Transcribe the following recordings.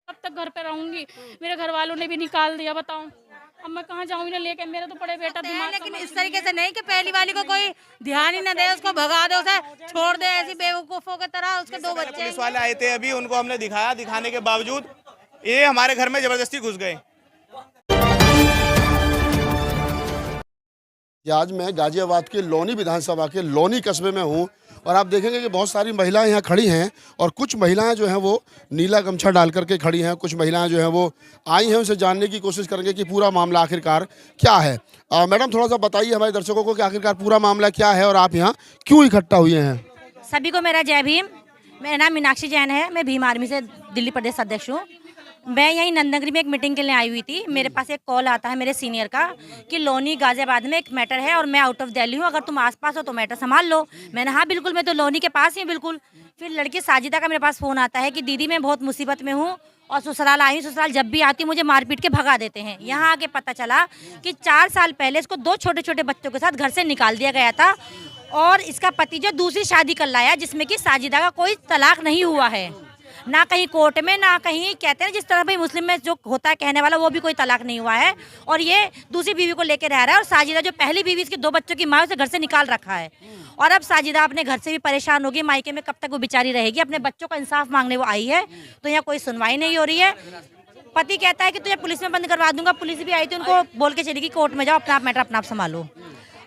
कब तक घर पे रहूंगी? मेरे घर वालों ने भी निकाल दिया, बताओ अब मैं कहाँ जाऊँ इन्हें लेके? मेरे तो बड़े बेटा दिमाग लेकिन इस तरीके से नहीं कि पहली वाली को कोई ध्यान ही न दे, उसको भगा दे, उसे छोड़ दे ऐसी बेवकूफों की तरह। उसके दो बच्चे पुलिस वाले आए थे अभी, उनको हमने दिखाया, दिखाने के बावजूद ये हमारे घर में जबरदस्ती घुस गए। आज मैं गाजियाबाद के लोनी विधानसभा के लोनी कस्बे में हूँ और आप देखेंगे कि बहुत सारी महिलाएं यहाँ खड़ी हैं और कुछ महिलाएं जो हैं वो नीला गमछा डाल करके खड़ी हैं, कुछ महिलाएं जो हैं वो आई हैं। उनसे जानने की कोशिश करेंगे कि पूरा मामला आखिरकार क्या है। मैडम थोड़ा सा बताइए हमारे दर्शकों को कि आखिरकार पूरा मामला क्या है और आप यहाँ क्यों इकट्ठा हुए हैं। सभी को मेरा जय भीम। मेरा नाम मीनाक्षी जैन है, मैं भीम आर्मी से दिल्ली प्रदेश अध्यक्ष हूँ। मैं यहीं नंदनगरी में एक मीटिंग के लिए आई हुई थी। मेरे पास एक कॉल आता है मेरे सीनियर का कि लोनी गाजियाबाद में एक मैटर है और मैं आउट ऑफ दिल्ली हूँ, अगर तुम आसपास हो तो मैटर संभाल लो। मैंने हाँ बिल्कुल, मैं तो लोनी के पास ही हूँ बिल्कुल। फिर लड़की साजिदा का मेरे पास फ़ोन आता है कि दीदी मैं बहुत मुसीबत में हूँ और ससुराल आई हूँ, ससुराल जब भी आती मुझे मार पीट के भगा देते हैं। यहाँ आके पता चला कि 4 साल पहले इसको 2 छोटे छोटे बच्चों के साथ घर से निकाल दिया गया था और इसका पति जो दूसरी शादी कर लाया, जिसमें कि साजिदा का कोई तलाक नहीं हुआ है, ना कहीं कोर्ट में ना कहीं, कहते हैं जिस तरह भाई मुस्लिम में जो होता है कहने वाला, वो भी कोई तलाक नहीं हुआ है और ये दूसरी बीवी को लेकर रह रहा है। और साजिदा जो पहली बीवी इसके 2 बच्चों की माँ, उसे घर से निकाल रखा है और अब साजिदा अपने घर से भी परेशान होगी। मायके में कब तक वो बेचारी रहेगी? अपने बच्चों का इंसाफ मांगने वो आई है तो यहाँ कोई सुनवाई नहीं हो रही है। पति कहता है कि तुझे पुलिस में बंद करवा दूंगा। पुलिस भी आई थी, उनको बोल के चली कि कोर्ट में जाओ, अपना मैटर अपना आप संभालो।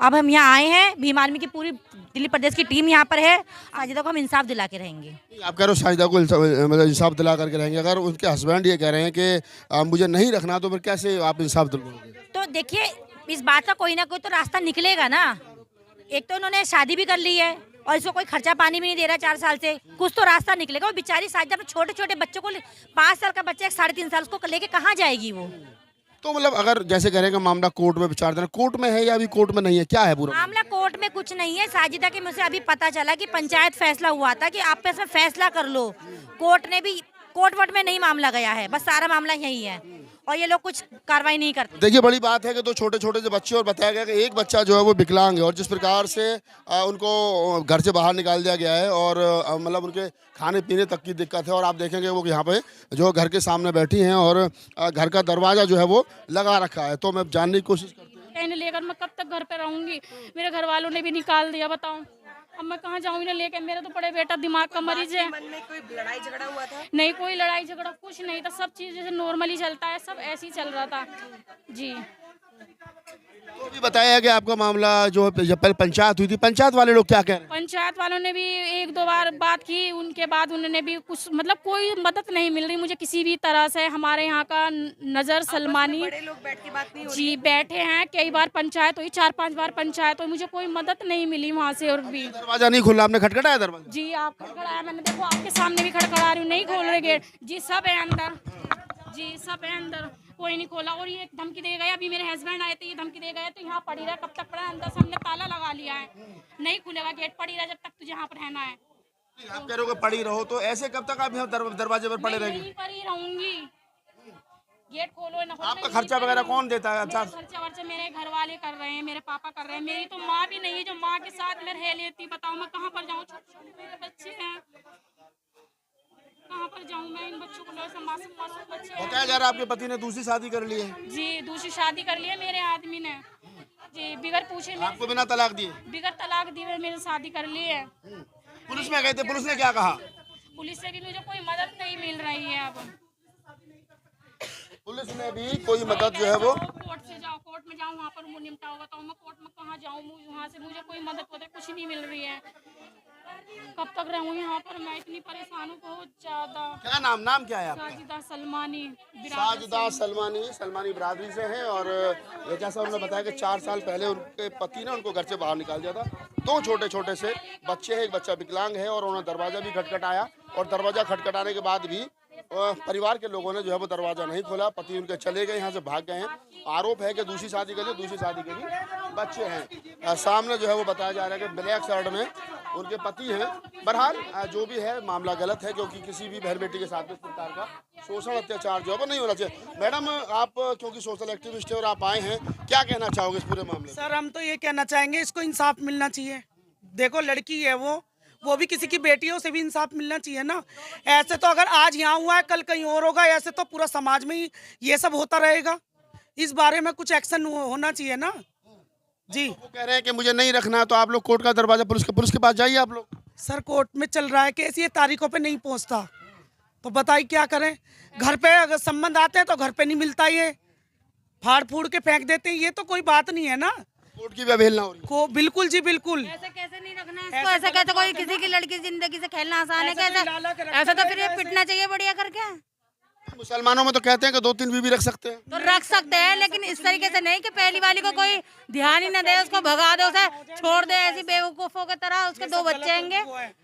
अब हम यहाँ आए हैं, भीम आर्मी की पूरी दिल्ली प्रदेश की टीम यहाँ पर है। साजिदा को हम इंसाफ दिला के रहेंगे। आप कह रहे हो साजिदा को मतलब इंसाफ दिला करके रहेंगे, अगर उनके हस्बैंड ये कह रहे हैं कि मुझे नहीं रखना तो फिर कैसे आप इंसाफ दिलवाओगे? तो देखिए, इस बात का कोई ना कोई तो रास्ता निकलेगा ना। एक तो उन्होंने शादी भी कर ली है और इसको कोई खर्चा पानी भी नहीं दे रहा 4 साल से, कुछ तो रास्ता निकलेगा। वो बेचारी साजिदा अपने छोटे छोटे बच्चों को 5 साल का बच्चा, 3.5 साल, उसको लेके कहाँ जाएगी वो? तो मतलब अगर जैसे कह रहे हैं कि मामला कोर्ट में विचार देना, कोर्ट में है या अभी कोर्ट में नहीं है, क्या है पूरा मामला? कोर्ट में कुछ नहीं है। साजिदा के मुझसे अभी पता चला कि पंचायत फैसला हुआ था कि आप इसमें फैसला कर लो। कोर्ट ने भी, कोर्ट वोट में नहीं मामला गया है, बस सारा मामला यही है और ये लोग कुछ कार्रवाई नहीं करते। देखिए बड़ी बात है कि 2 छोटे छोटे से बच्चे और बताया गया कि एक बच्चा जो है वो विकलांग है और जिस प्रकार से उनको घर से बाहर निकाल दिया गया है और मतलब उनके खाने पीने तक की दिक्कत है। और आप देखेंगे वो यहाँ पे जो घर के सामने बैठी हैं और घर का दरवाजा जो है वो लगा रखा है। तो मैं जानने की कोशिश करती हूँ इन्हें लेकर मैं कब तक घर पे रहूंगी? मेरे घर वालों ने भी निकाल दिया, बताओ अब मैं कहाँ जाऊँ इन्हें लेके? मेरे तो बड़े बेटा दिमाग का मरीज है। मन में कोई लड़ाई झगड़ा हुआ था? नहीं, कोई लड़ाई झगड़ा कुछ नहीं था, सब चीज जैसे नॉर्मली चलता है, सब ऐसे ही चल रहा था जी। तो अभी बताया कि आपका मामला जो है जब पहले पंचायत हुई थी, पंचायत वाले लोग क्या कह रहे हैं? पंचायत वालों ने भी 1-2 बार बात की, उनके बाद उन्होंने भी कुछ मतलब कोई मदद नहीं मिल रही मुझे किसी भी तरह से। हमारे यहाँ का नजर सलमानी बड़े लोग बैठ के बात नहीं हो रही? जी बैठे हैं, कई बार पंचायत हुई, 4-5 बार पंचायत हुई, मुझे कोई मदद नहीं मिली वहाँ से। और भी दरवाजा नहीं खुला, आपने खटखटाया दरवाजा? जी आप खड़खड़ाया, मैंने देखो आपके सामने भी खड़खड़ा रही हूँ, नहीं खोल रहे गेट जी, सब है अंदर जी, सब है अंदर, कोई नहीं खोला। और ये धमकी दे गया, अभी मेरे हस्बैंड आए थे, ये धमकी दे गए तो यहाँ पड़ी रहा, कब तक पड़ा? अंदर से हमने ताला लगा लिया है, नहीं खुलेगा गेट, पड़ी रहा जब तक तुझे यहाँ पर रहना है। आप कह रहे हो कि पड़ी रहो, तो ऐसे कब तक आप यहाँ दरवाजे पर पड़े रहेंगे? यहीं पर ही रहूंगी, गेट खोलो ना खोलो। आपका खर्चा वगैरह कौन देता है? अच्छा, खर्चा वर्चा मेरे घर वाले कर रहे हैं, मेरे पापा कर रहे हैं, मेरी तो माँ भी नहीं है जो माँ के साथ मैं रह लेती। बताओ मैं कहाँ पर जाऊँ? छोटे मेरे बच्चे हैं, कहाँ पर जाऊँ मैं? इन बच्चों को लेकर मासूम बच्चे हैं। बताया जा रहा है आपके पति ने दूसरी शादी कर ली है? जी दूसरी शादी कर ली है मेरे आदमी ने जी, बिगर पूछे आपको बिना तलाक दिए? बिगर तलाक दिए मेरी शादी कर ली है। पुलिस में गए थे, पुलिस ने क्या कहा? पुलिस से भी मुझे कोई मदद नहीं मिल रही है। अब पुलिस ने भी कोई मदद जो है वो, कोर्ट से जाओ, कोर्ट में जाऊँ, वहाँ पर मुझे निपटाओ। बताओ मैं कोर्ट में कहाँ जाऊँ? वहाँ से मुझे कोई मदद कुछ नहीं मिल रही है। कब तक रहूँ यहाँ पर? मैं इतनी परेशान हूँ बहुत ज्यादा। क्या नाम क्या है आपका? साजिदा सलमानी। साजिदा सलमानी बिरादरी से हैं और जैसा उन्होंने बताया कि 4 साल पहले उनके पति ने उनको घर से बाहर निकाल दिया था। 2 छोटे छोटे से बच्चे हैं, एक बच्चा विकलांग है और उन्होंने दरवाजा भी खटखटाया और दरवाजा खटखटाने के बाद भी परिवार के लोगों ने जो है वो दरवाजा नहीं खोला। पति उनके चले गए, यहाँ से भाग गए हैं। आरोप है कि दूसरी शादी के लिए, दूसरी शादी के भी बच्चे हैं। सामने जो है वो बताया जा रहा है कि ब्लैक शर्ट में उनके पति हैं। बहरहाल जो भी है मामला गलत है, क्योंकि किसी भी बहन बेटी के साथ इस प्रकार का शोषण अत्याचार जो है वो नहीं होना चाहिए। मैडम आप क्योंकि सोशल एक्टिविस्ट है और आप आए हैं, क्या कहना चाहोगे इस पूरे मामले में? सर हम तो ये कहना चाहेंगे, इसको इंसाफ मिलना चाहिए। देखो लड़की है वो वो भी किसी की बेटी है, उसे भी इंसाफ मिलना चाहिए ना। ऐसे तो अगर आज यहाँ हुआ है कल कहीं और होगा, ऐसे तो पूरा समाज में ही ये सब होता रहेगा। इस बारे में कुछ एक्शन होना चाहिए ना जी। वो कह रहे हैं कि मुझे नहीं रखना, तो आप लोग कोर्ट का दरवाजा पुलिस के पास जाइए आप लोग। सर कोर्ट में चल रहा है केस, ये तारीखों पे नहीं पहुंचता, तो बताइए क्या करें। घर पे अगर संबंध आते हैं तो घर पे नहीं मिलता, ये फाड़ फूड़ के फेंक देते हैं, ये तो कोई बात नहीं है ना। कोर्ट की भी अवहेलना हो रही है। को बिल्कुल जी बिल्कुल। ऐसे कैसे नहीं रखना है इसको, ऐसे कैसे कोई किसी की लड़की जिंदगी से खेलना आसान है कैसे? ऐसा तो फिर ये पिटना चाहिए बढ़िया करके। मुसलमानों में तो कहते हैं कि 2-3 बीवी रख सकते हैं, तो रख सकते हैं, लेकिन इस तरीके से नहीं कि पहली वाली को कोई ध्यान ही न दे, उसको भगा दे, उसे छोड़ दे ऐसी बेवकूफों की तरह, उसके 2 बच्चे आएंगे,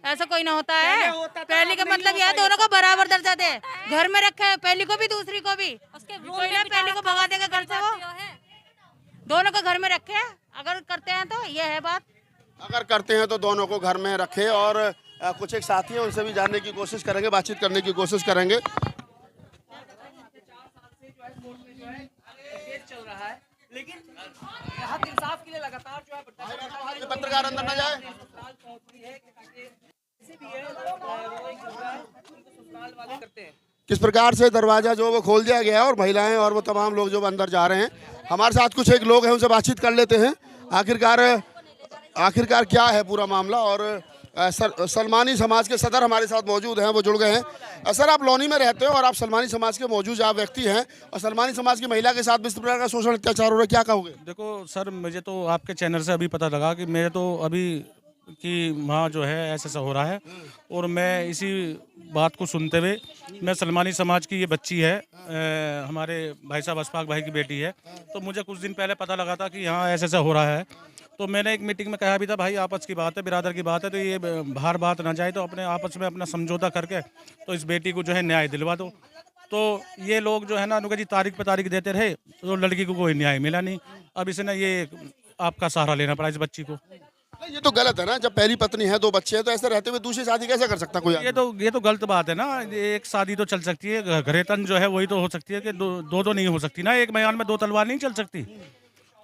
ऐसा कोई ना होता है। पहली का मतलब यह है दोनों को बराबर दर्जा दे, घर में रखे, पहली को भी दूसरी को भी। कोई ना पहली को भगा देगा घर से, वो दोनों को घर में रखे अगर करते हैं तो ये है बात। अगर करते हैं तो दोनों को घर में रखे। और कुछ एक साथी हैं, उनसे भी जानने की कोशिश करेंगे, बातचीत करने की कोशिश करेंगे। चल रहा है, लेकिन हक इंसाफ के लिए लगातार जो है पत्रकार अंदर न जाए। किस प्रकार से दरवाजा जो वो खोल दिया गया है और महिलाएं और वो तमाम लोग जो अंदर जा रहे हैं। हमारे साथ कुछ एक लोग हैं, उनसे बातचीत कर लेते हैं। आखिरकार क्या है पूरा मामला। और सलमानी समाज के सदर हमारे साथ मौजूद हैं, वो जुड़ गए हैं। सर, आप लोनी में रहते हो और आप सलमानी समाज के मौजूद आप व्यक्ति हैं, और सलमानी समाज की महिला के साथ इस प्रकार का शोषण अत्याचार हो रहा है, क्या कहोगे? देखो सर, मुझे तो आपके चैनल से अभी पता लगा कि मेरे तो अभी कि वहाँ जो है ऐसा हो रहा है, और मैं इसी बात को सुनते हुए, मैं सलमानी समाज की ये बच्ची है, हमारे भाई साहब अशफाक भाई की बेटी है, तो मुझे कुछ दिन पहले पता लगा था कि यहाँ ऐसा हो रहा है। तो मैंने एक मीटिंग में कहा भी था, भाई आपस की बात है, बिरादर की बात है, तो ये बाहर बात ना जाए, तो अपने आपस में अपना समझौता करके तो इस बेटी को जो है न्याय दिलवा दो। तो ये लोग जो है ना अनुका जी तारीख पे तारीख देते रहे, तो लड़की को कोई न्याय मिला नहीं। अब इसने ये आपका सहारा लेना पड़ा इस बच्ची को। ये तो गलत है ना, जब पहली पत्नी है, 2 बच्चे हैं, तो ऐसे रहते हुए दूसरी शादी कैसे कर सकता कोई? ये तो गलत बात है ना। एक शादी तो चल सकती है, घरेतन जो है वही तो हो सकती है, कि दो नहीं हो सकती ना, एक बयान में 2 तलवार नहीं चल सकती,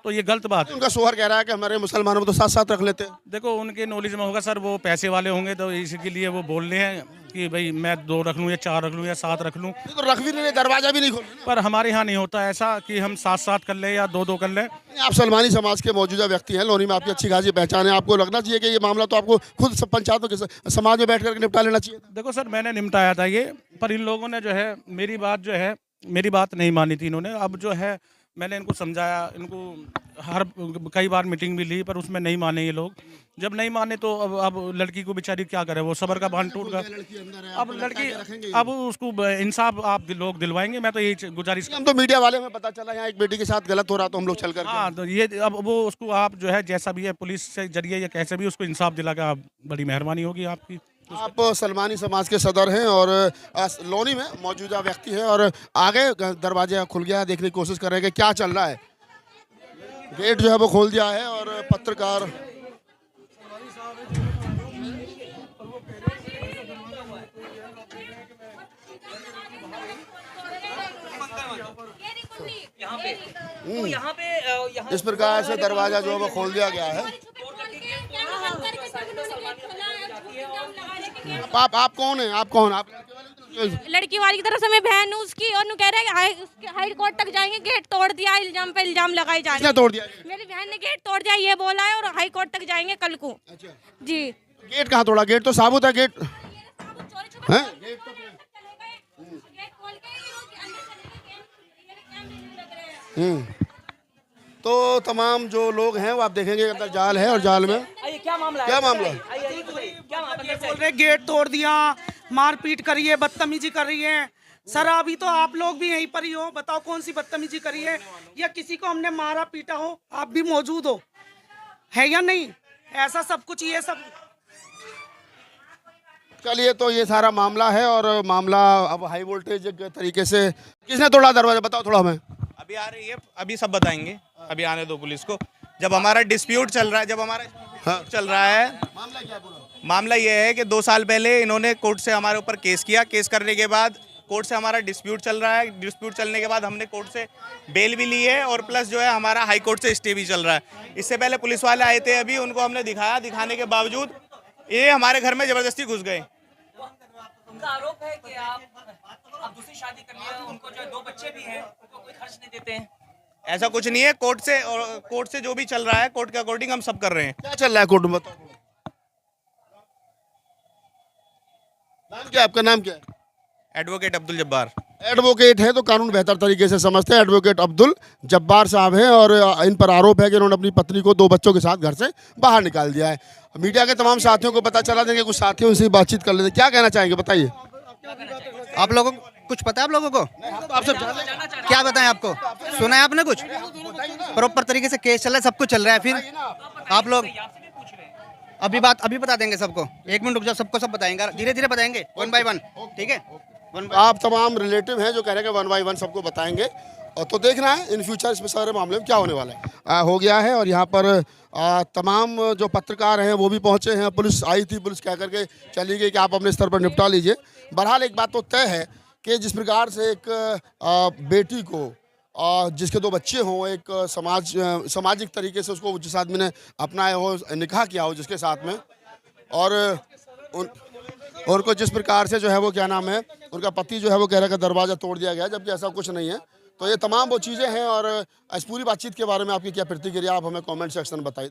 तो ये गलत बात है। उनका शोहर कह रहा है कि हमारे मुसलमानों में तो साथ रख लेते हैं। देखो उनके नॉलेज में होगा सर, वो पैसे वाले होंगे, तो इसी लिए वो बोल रहे हैं कि भाई मैं 2 रख लूँ या 4 रख लूँ या 7 रख लूँ। तो रख भी नहीं, दरवाजा भी नहीं खोल। पर हमारे यहाँ नहीं होता ऐसा कि हम 7-7 कर लें या 2-2 कर लें। आप सलमानी समाज के मौजूदा व्यक्ति हैं, लोनी में आपकी अच्छी खासी पहचान है, आपको लगना चाहिए कि ये मामला तो आपको खुद पंचायतों के समाज में बैठ कर निपटा लेना चाहिए। देखो सर, मैंने निपटाया था ये, पर इन लोगों ने जो है मेरी बात नहीं मानी थी इन्होंने। अब जो है मैंने इनको समझाया, इनको कई बार मीटिंग भी ली, पर उसमें नहीं माने ये लोग। जब नहीं माने तो अब लड़की को बेचारी क्या करे, वो सबर का बांध टूट गया। अब लड़की, अब उसको इंसाफ आप लोग दिलवाएंगे, मैं तो यही गुजारिश। हम तो मीडिया वाले में पता चला यहाँ एक बेटी के साथ गलत हो रहा, तो हम लोग चल कर। हाँ, तो ये अब वो उसको आप जो है जैसा भी है पुलिस से जरिए या कैसे भी उसको इंसाफ दिलाकर आप, बड़ी मेहरबानी होगी आपकी। आप सलमानी समाज के सदर हैं और लोनी में मौजूदा व्यक्ति हैं, और आगे दरवाजा खुल गया, देखने की कोशिश कर रहे हैं कि क्या चल रहा है। गेट जो है वो खोल दिया है और पत्रकार इस प्रकार से दरवाजा जो है वो खोल दिया गया है। आप कौन है? आप कौन? आप लड़की वाली की तरफ से मैं बहन हूँ उसकी, और कह रहे हैं हाई कोर्ट तक जाएंगे, गेट तोड़ दिया, इल्जाम पे इल्जाम लगाए जा रहे हैं। तोड़ दिया? मेरी बहन ने गेट तोड़ दिया ये बोला है, और हाई कोर्ट तक जाएंगे कल को। अच्छा जी। गेट कहाँ तोड़ा? गेट तो साबुत है। गेट है? तो तमाम जो लोग हैं वो आप देखेंगे अंदर जाल है, और जाल में क्या मामला है? क्या मामला? बोल रहे गेट तोड़ दिया, मारपीट करी है, बदतमीजी कर रही है। सर अभी तो आप लोग भी यहीं पर ही हो, बताओ कौन सी बदतमीजी करी है, या किसी को हमने मारा पीटा हो, आप भी मौजूद हो, है या नहीं? ऐसा सब कुछ, ये सब। चलिए, तो ये सारा मामला है, और मामला अब हाई वोल्टेज तरीके से। किसने तोड़ा दरवाजा, बताओ थोड़ा हमें। अभी आ रही है, अभी सब बताएंगे, अभी आने दो पुलिस को। जब हमारा डिस्प्यूट चल रहा है, चल रहा है, मामला ये है कि 2 साल पहले इन्होंने कोर्ट से हमारे ऊपर केस किया। केस करने के बाद कोर्ट से हमारा डिस्प्यूट चल रहा है। डिस्प्यूट चलने के बाद हमने कोर्ट से बेल भी ली है, और प्लस जो है हमारा हाई कोर्ट से स्टे भी चल रहा है। इससे पहले पुलिस वाले आए थे, अभी उनको हमने दिखाया, दिखाने के बावजूद ये हमारे घर में जबरदस्ती घुस गए। उनका आरोप है कि आप दूसरी शादी कर लिया, उनको जो है 2 बच्चे भी हैं, उनको कोई खर्च नहीं देते हैं। ऐसा कुछ नहीं है, कोर्ट से जो भी चल रहा है कोर्ट के अकॉर्डिंग हम सब कर रहे हैं। क्या चल रहा है कोर्ट में, बताओ। नाम क्या है आपका, नाम क्या है? एडवोकेट अब्दुल जब्बार। एडवोकेट है तो कानून बेहतर तरीके से समझते हैं। एडवोकेट अब्दुल जब्बार साहब हैं और इन पर आरोप है कि उन्होंने अपनी पत्नी को 2 बच्चों के साथ घर से बाहर निकाल दिया है। मीडिया के तमाम साथियों को पता चला, देंगे कुछ साथियों से बातचीत कर लेते। क्या कहना चाहेंगे, बताइए। आप लोगों को कुछ पता है? आप लोगों को आप सब क्या बताएं? आपको सुना है आपने कुछ? प्रॉपर तरीके से केस चल रहा है, सब कुछ चल रहा है, फिर आप लोग अभी बता देंगे सबको। 1 मिनट रुक जाओ, सबको सब बताएंगे, धीरे धीरे बताएंगे, 1 बाय 1, ठीक है? आप तमाम रिलेटिव हैं जो कह रहे हैं कि 1 बाय 1 सबको बताएंगे। और तो देखना है इन फ्यूचर इसमें सारे मामले में क्या होने वाला है। हो गया है और यहाँ पर तमाम जो पत्रकार हैं वो भी पहुँचे हैं। पुलिस आई थी, पुलिस कह करके चली गई कि आप अपने स्तर पर निपटा लीजिए। बहरहाल एक बात तो तय है कि जिस प्रकार से एक बेटी को जिसके 2 बच्चे हों, एक सामाजिक तरीके से उसको जिस आदमी ने अपनाया हो, निकाह किया हो जिसके साथ में, और उनको जिस प्रकार से जो है वो क्या नाम है, उनका पति जो है वो कह रहा है कि दरवाज़ा तोड़ दिया गया, जबकि ऐसा कुछ नहीं है। तो ये तमाम वो चीज़ें हैं। और इस पूरी बातचीत के बारे में आपकी क्या प्रतिक्रिया, आप हमें कमेंट सेक्शन में बताइए।